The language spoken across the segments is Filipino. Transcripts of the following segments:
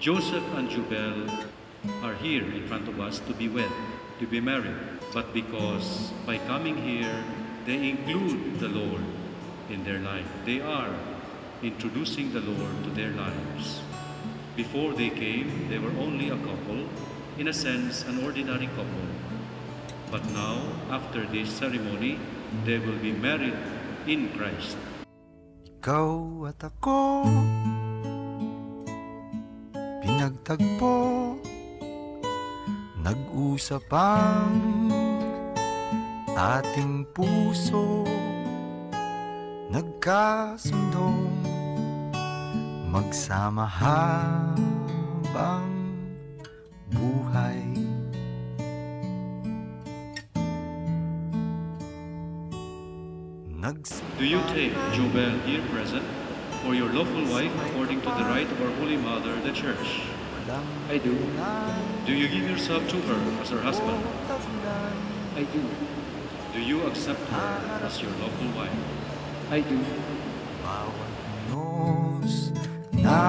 Joseph and Jubel are here in front of us to be wed, to be married. But because by coming here, they include the Lord in their life. They are introducing the Lord to their lives. Before they came, they were only a couple, in a sense, an ordinary couple. But now, after this ceremony, they will be married in Christ. Ikaw at ako, pinagtagpo, nag-usap ang ating puso, nagkasundong magsama habang buhay. Do you take Jubel here present for your lawful wife according to the right of our Holy Mother, the Church? I do. Do you give yourself to her as her husband? I do. Do you accept her as your lawful wife? I do. Bawat nos na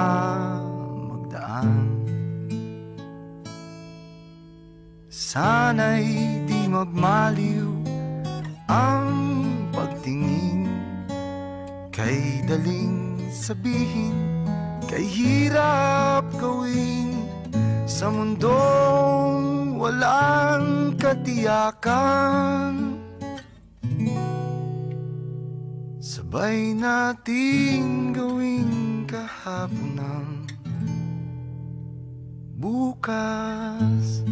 magdaan, sana'y di magmaliw ang pagtingin, kay daling sabihin, kay hirap gawin, sa mundong walang katiyakan. Sabay nating gawin kahapon ng bukas.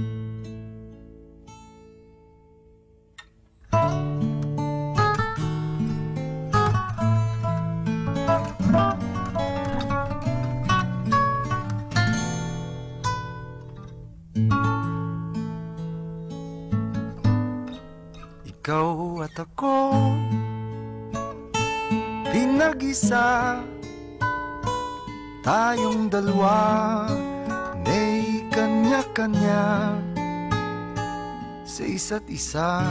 Ikaw at ako, pinag-isa, tayong dalawa, may kanya-kanya sa isa't isa.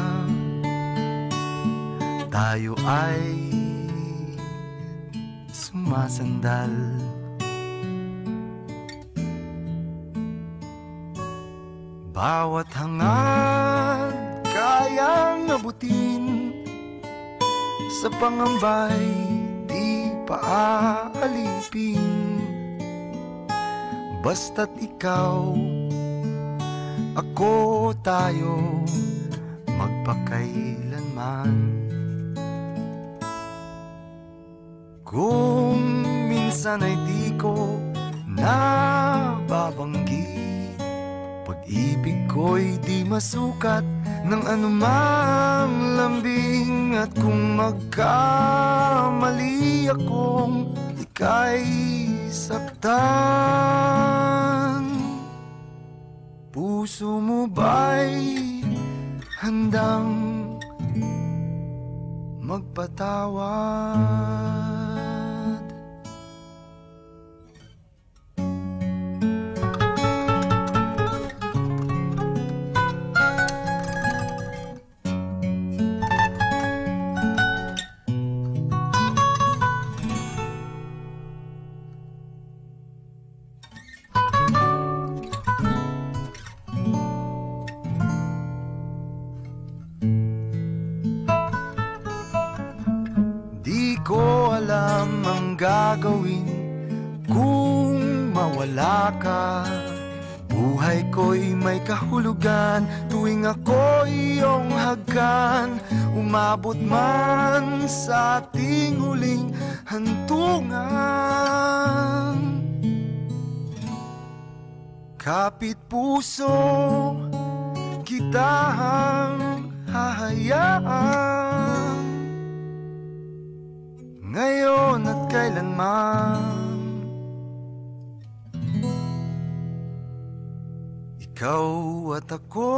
Tayo ay sumasandal, bawat hangad kayang abutin, sa pangambay di paaalipin. Basta't ikaw, ako, tayo, magpakailanman. Kung minsan ay di ko nababanggit, pag-ibig ko'y di masukat ng anumang lambing. At kung magkamali akong ika'y saktan, puso mo ba'y handang magpatawad? Di ko alam ang gagawin kung mawala ka. Buhay ko'y may kahulugan tuwing ako'y iyong hagkan. Umabot man sa ating huling hantungan, kapit puso kitang hahayaan, ngayon at kailanman. Ikaw at ako,